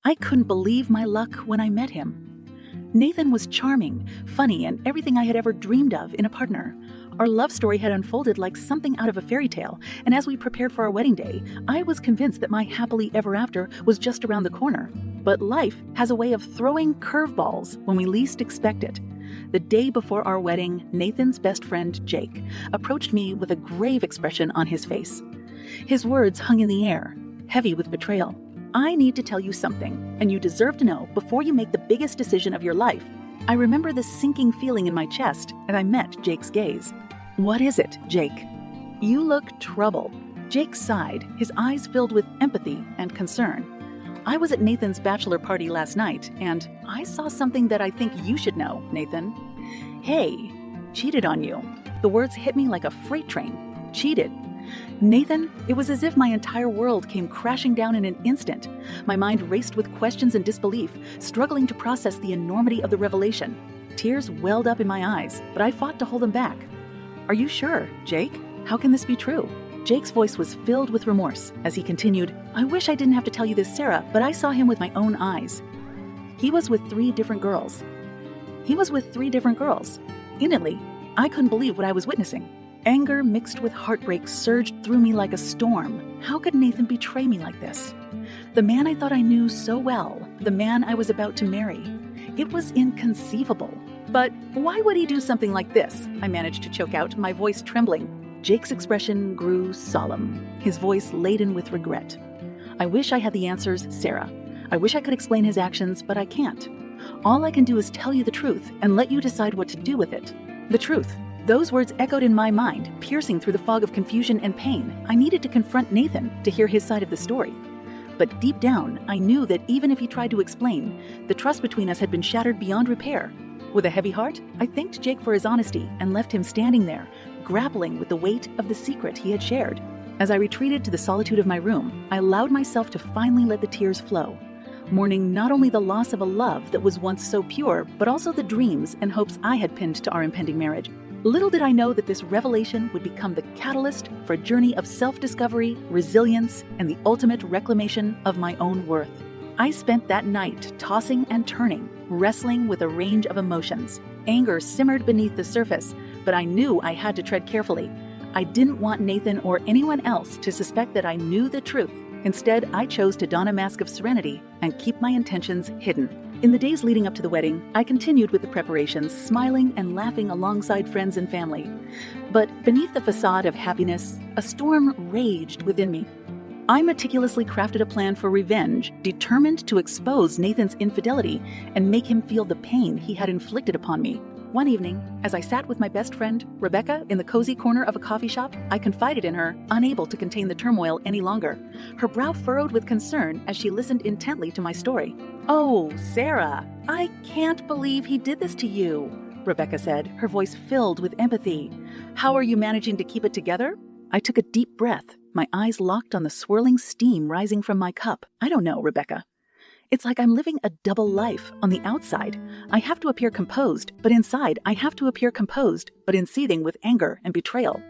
I couldn't believe my luck when I met him. Nathan was charming, funny, and everything I had ever dreamed of in a partner. Our love story had unfolded like something out of a fairy tale, and as we prepared for our wedding day, I was convinced that my happily ever after was just around the corner. But life has a way of throwing curveballs when we least expect it. The day before our wedding, Nathan's best friend, Jake, approached me with a grave expression on his face. His words hung in the air, heavy with betrayal. "I need to tell you something, and you deserve to know before you make the biggest decision of your life." I remember the sinking feeling in my chest as I met Jake's gaze. "What is it, Jake?" "You look troubled." Jake sighed, his eyes filled with empathy and concern. "I was at Nathan's bachelor party last night, and I saw something that I think you should know, Nathan." "Hey, cheated on you." The words hit me like a freight train. Cheated. Nathan, it was as if my entire world came crashing down in an instant. My mind raced with questions and disbelief, struggling to process the enormity of the revelation. Tears welled up in my eyes, but I fought to hold them back. "Are you sure, Jake? How can this be true?" Jake's voice was filled with remorse as he continued, "I wish I didn't have to tell you this, Sarah, but I saw him with my own eyes. He was with three different girls." Instantly, I couldn't believe what I was witnessing. Anger mixed with heartbreak surged through me like a storm. How could Nathan betray me like this? The man I thought I knew so well, the man I was about to marry. It was inconceivable. "But why would he do something like this?" I managed to choke out, my voice trembling. Jake's expression grew solemn, his voice laden with regret. "I wish I had the answers, Sarah. I wish I could explain his actions, but I can't. All I can do is tell you the truth and let you decide what to do with it." The truth. Those words echoed in my mind, piercing through the fog of confusion and pain. I needed to confront Nathan to hear his side of the story. But deep down, I knew that even if he tried to explain, the trust between us had been shattered beyond repair. With a heavy heart, I thanked Jake for his honesty and left him standing there, grappling with the weight of the secret he had shared. As I retreated to the solitude of my room, I allowed myself to finally let the tears flow, mourning not only the loss of a love that was once so pure, but also the dreams and hopes I had pinned to our impending marriage. Little did I know that this revelation would become the catalyst for a journey of self-discovery, resilience, and the ultimate reclamation of my own worth. I spent that night tossing and turning, wrestling with a range of emotions. Anger simmered beneath the surface, but I knew I had to tread carefully. I didn't want Nathan or anyone else to suspect that I knew the truth. Instead, I chose to don a mask of serenity and keep my intentions hidden. In the days leading up to the wedding, I continued with the preparations, smiling and laughing alongside friends and family. But beneath the facade of happiness, a storm raged within me. I meticulously crafted a plan for revenge, determined to expose Nathan's infidelity and make him feel the pain he had inflicted upon me. One evening, as I sat with my best friend, Rebecca, in the cozy corner of a coffee shop, I confided in her, unable to contain the turmoil any longer. Her brow furrowed with concern as she listened intently to my story. "Oh, Sarah, I can't believe he did this to you," Rebecca said, her voice filled with empathy. "How are you managing to keep it together?" I took a deep breath, my eyes locked on the swirling steam rising from my cup. "I don't know, Rebecca. It's like I'm living a double life. On the outside, I have to appear composed, but inside, I have to appear composed, but seething with anger and betrayal."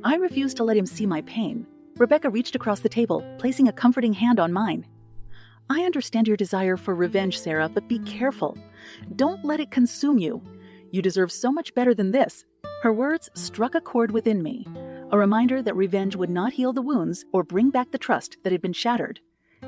I refused to let him see my pain. Rebecca reached across the table, placing a comforting hand on mine. "I understand your desire for revenge, Sarah, but be careful. Don't let it consume you. You deserve so much better than this." Her words struck a chord within me, a reminder that revenge would not heal the wounds or bring back the trust that had been shattered.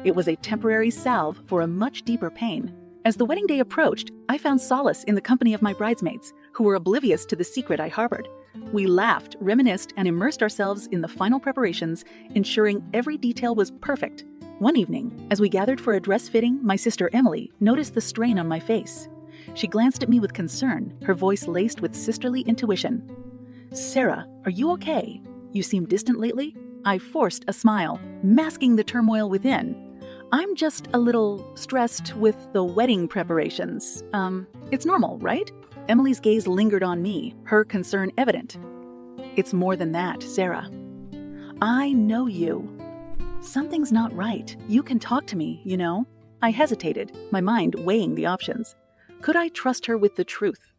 It was a temporary salve for a much deeper pain. As the wedding day approached, I found solace in the company of my bridesmaids, who were oblivious to the secret I harbored. We laughed, reminisced, and immersed ourselves in the final preparations, ensuring every detail was perfect. One evening, as we gathered for a dress fitting, my sister Emily noticed the strain on my face. She glanced at me with concern, her voice laced with sisterly intuition. "Sarah, are you okay? You seem distant lately?" I forced a smile, masking the turmoil within. "I'm just a little stressed with the wedding preparations. It's normal, right?" Emily's gaze lingered on me, her concern evident. "It's more than that, Sarah. I know you. Something's not right. You can talk to me, you know." I hesitated, my mind weighing the options. Could I trust her with the truth?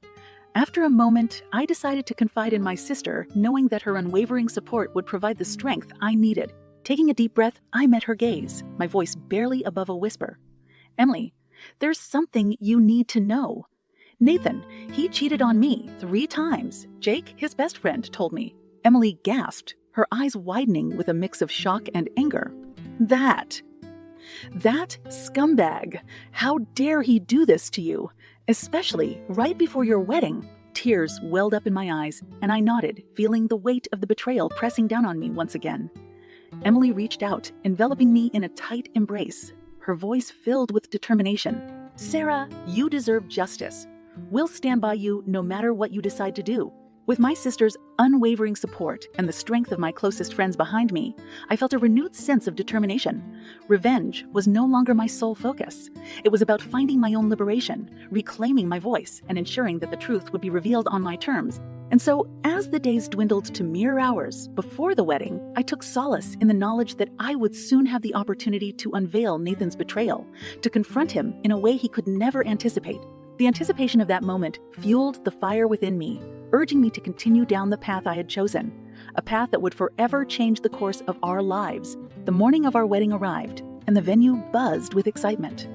After a moment, I decided to confide in my sister, knowing that her unwavering support would provide the strength I needed. Taking a deep breath, I met her gaze, my voice barely above a whisper. Emily, there's something you need to know. Nathan, he cheated on me 3 times. Jake, his best friend, told me. Emily gasped, her eyes widening with a mix of shock and anger. That scumbag! How dare he do this to you? Especially right before your wedding. Tears welled up in my eyes, and I nodded, feeling the weight of the betrayal pressing down on me once again. Emily reached out, enveloping me in a tight embrace, her voice filled with determination. Sarah, you deserve justice. We'll stand by you no matter what you decide to do. With my sister's unwavering support and the strength of my closest friends behind me, I felt a renewed sense of determination. Revenge was no longer my sole focus. It was about finding my own liberation, reclaiming my voice, and ensuring that the truth would be revealed on my terms. And so, as the days dwindled to mere hours before the wedding, I took solace in the knowledge that I would soon have the opportunity to unveil Nathan's betrayal, to confront him in a way he could never anticipate. The anticipation of that moment fueled the fire within me, urging me to continue down the path I had chosen, a path that would forever change the course of our lives. The morning of our wedding arrived, and the venue buzzed with excitement.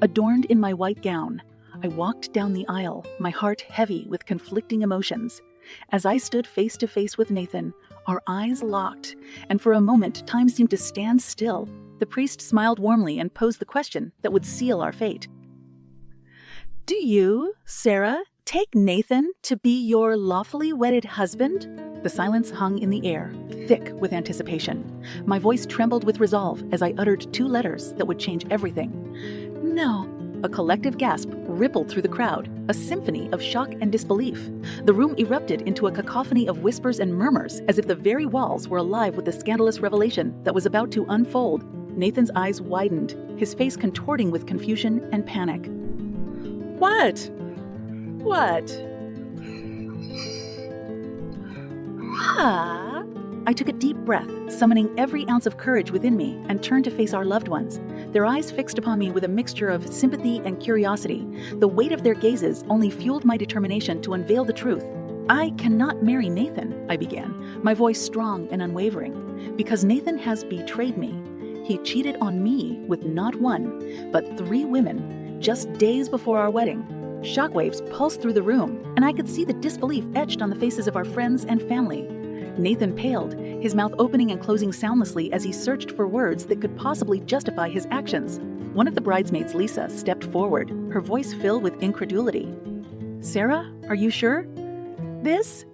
Adorned in my white gown, I walked down the aisle, my heart heavy with conflicting emotions. As I stood face to face with Nathan, our eyes locked, and for a moment time seemed to stand still. The priest smiled warmly and posed the question that would seal our fate. Do you, Sarah, take Nathan to be your lawfully wedded husband? The silence hung in the air, thick with anticipation. My voice trembled with resolve as I uttered 2 letters that would change everything. No. A collective gasp rippled through the crowd, a symphony of shock and disbelief. The room erupted into a cacophony of whispers and murmurs, as if the very walls were alive with the scandalous revelation that was about to unfold. Nathan's eyes widened, his face contorting with confusion and panic. What? I took a deep breath, summoning every ounce of courage within me, and turned to face our loved ones. Their eyes fixed upon me with a mixture of sympathy and curiosity. The weight of their gazes only fueled my determination to unveil the truth. I cannot marry Nathan, I began, my voice strong and unwavering, because Nathan has betrayed me. He cheated on me with not 1, but 3 women, just days before our wedding. Shockwaves pulsed through the room, and I could see the disbelief etched on the faces of our friends and family. Nathan paled, his mouth opening and closing soundlessly as he searched for words that could possibly justify his actions. One of the bridesmaids, Lisa, stepped forward, her voice filled with incredulity. Sarah, are you sure? This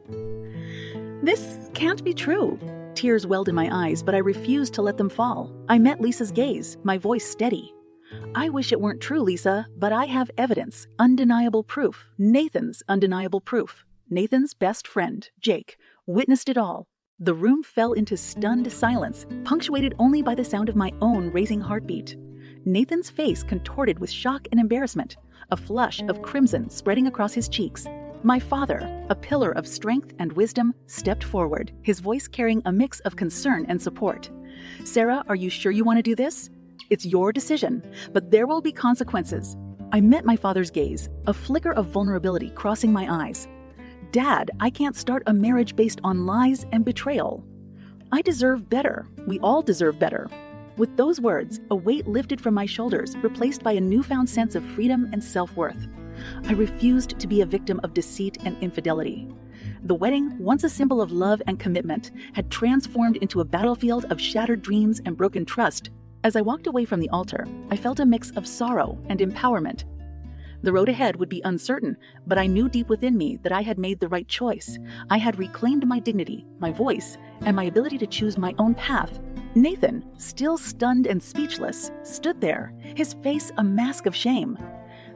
can't be true. Tears welled in my eyes, but I refused to let them fall. I met Lisa's gaze, my voice steady. I wish it weren't true, Lisa, but I have evidence, undeniable proof, Nathan's undeniable proof. Nathan's best friend, Jake, witnessed it all. The room fell into stunned silence, punctuated only by the sound of my own racing heartbeat. Nathan's face contorted with shock and embarrassment, a flush of crimson spreading across his cheeks. My father, a pillar of strength and wisdom, stepped forward, his voice carrying a mix of concern and support. Sarah, are you sure you want to do this? It's your decision, but there will be consequences. I met my father's gaze, a flicker of vulnerability crossing my eyes. Dad, I can't start a marriage based on lies and betrayal. I deserve better. We all deserve better. With those words, a weight lifted from my shoulders, replaced by a newfound sense of freedom and self-worth. I refused to be a victim of deceit and infidelity. The wedding, once a symbol of love and commitment, had transformed into a battlefield of shattered dreams and broken trust. As I walked away from the altar, I felt a mix of sorrow and empowerment. The road ahead would be uncertain, but I knew deep within me that I had made the right choice. I had reclaimed my dignity, my voice, and my ability to choose my own path. Nathan, still stunned and speechless, stood there, his face a mask of shame.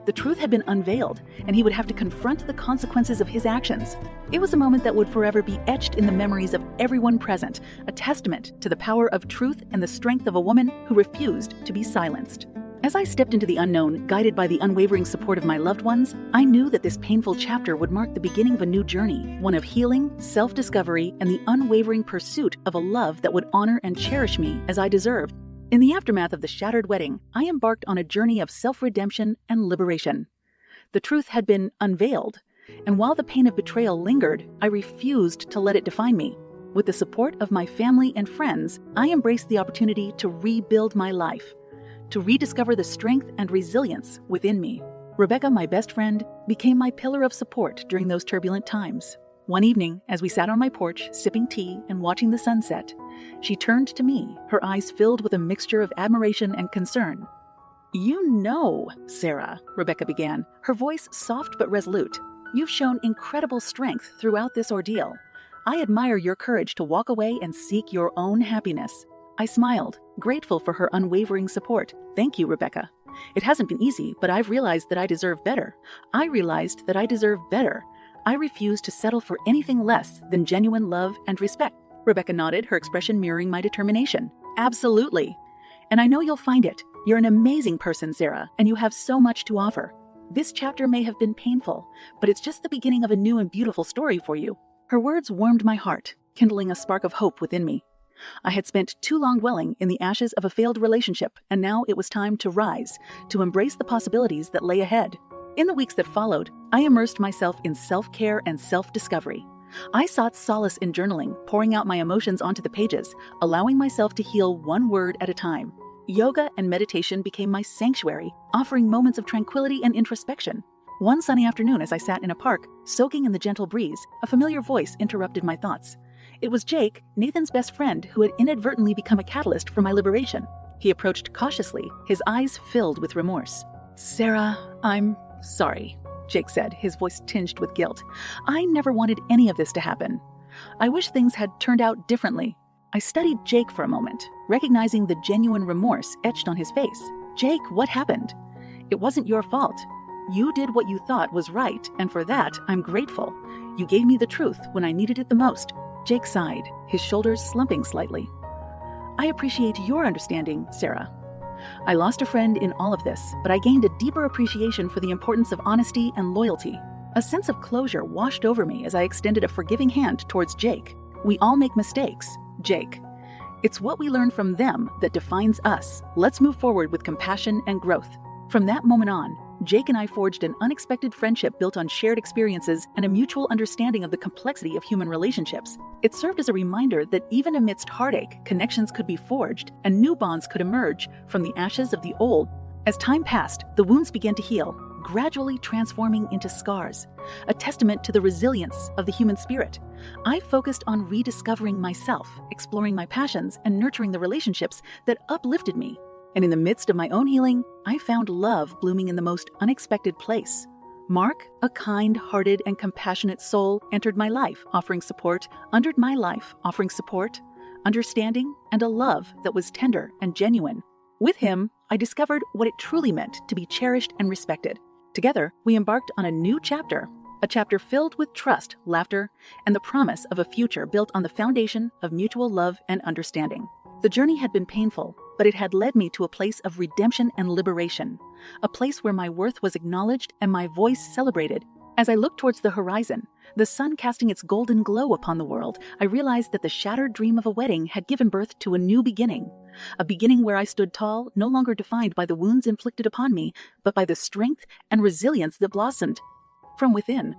The truth had been unveiled, and he would have to confront the consequences of his actions. It was a moment that would forever be etched in the memories of everyone present, a testament to the power of truth and the strength of a woman who refused to be silenced. As I stepped into the unknown, guided by the unwavering support of my loved ones, I knew that this painful chapter would mark the beginning of a new journey, one of healing, self-discovery, and the unwavering pursuit of a love that would honor and cherish me as I deserved. In the aftermath of the shattered wedding, I embarked on a journey of self-redemption and liberation. The truth had been unveiled, and while the pain of betrayal lingered, I refused to let it define me. With the support of my family and friends, I embraced the opportunity to rebuild my life. to rediscover the strength and resilience within me. Rebecca, my best friend, became my pillar of support during those turbulent times. One evening, as we sat on my porch, sipping tea and watching the sunset, she turned to me, her eyes filled with a mixture of admiration and concern. "You know, Sarah," Rebecca began, her voice soft but resolute, "you've shown incredible strength throughout this ordeal. I admire your courage to walk away and seek your own happiness." I smiled, grateful for her unwavering support. "Thank you, Rebecca. It hasn't been easy, but I've realized that I deserve better. I realized that I deserve better. I refuse to settle for anything less than genuine love and respect." Rebecca nodded, her expression mirroring my determination. "Absolutely. And I know you'll find it. You're an amazing person, Sarah, and you have so much to offer. This chapter may have been painful, but it's just the beginning of a new and beautiful story for you." Her words warmed my heart, kindling a spark of hope within me. I had spent too long dwelling in the ashes of a failed relationship, and now it was time to rise, to embrace the possibilities that lay ahead. In the weeks that followed, I immersed myself in self-care and self-discovery. I sought solace in journaling, pouring out my emotions onto the pages, allowing myself to heal one word at a time. Yoga and meditation became my sanctuary, offering moments of tranquility and introspection. One sunny afternoon, as I sat in a park, soaking in the gentle breeze, a familiar voice interrupted my thoughts. It was Jake, Nathan's best friend, who had inadvertently become a catalyst for my liberation. He approached cautiously, his eyes filled with remorse. "Sarah, I'm sorry," Jake said, his voice tinged with guilt. "I never wanted any of this to happen. I wish things had turned out differently." I studied Jake for a moment, recognizing the genuine remorse etched on his face. "Jake, what happened? It wasn't your fault. You did what you thought was right, and for that, I'm grateful. You gave me the truth when I needed it the most." Jake sighed, his shoulders slumping slightly. "I appreciate your understanding, Sarah. I lost a friend in all of this, but I gained a deeper appreciation for the importance of honesty and loyalty." A sense of closure washed over me as I extended a forgiving hand towards Jake. "We all make mistakes, Jake. It's what we learn from them that defines us. Let's move forward with compassion and growth." From that moment on, Jake and I forged an unexpected friendship built on shared experiences and a mutual understanding of the complexity of human relationships. It served as a reminder that even amidst heartache, connections could be forged and new bonds could emerge from the ashes of the old. As time passed, the wounds began to heal, gradually transforming into scars, a testament to the resilience of the human spirit. I focused on rediscovering myself, exploring my passions, and nurturing the relationships that uplifted me. And in the midst of my own healing, I found love blooming in the most unexpected place. Mark, a kind-hearted and compassionate soul, entered my life, offering support, understanding, and a love that was tender and genuine. With him, I discovered what it truly meant to be cherished and respected. Together, we embarked on a new chapter, a chapter filled with trust, laughter, and the promise of a future built on the foundation of mutual love and understanding. The journey had been painful, but it had led me to a place of redemption and liberation, a place where my worth was acknowledged and my voice celebrated. As I looked towards the horizon, the sun casting its golden glow upon the world, I realized that the shattered dream of a wedding had given birth to a new beginning, a beginning where I stood tall, no longer defined by the wounds inflicted upon me, but by the strength and resilience that blossomed from within.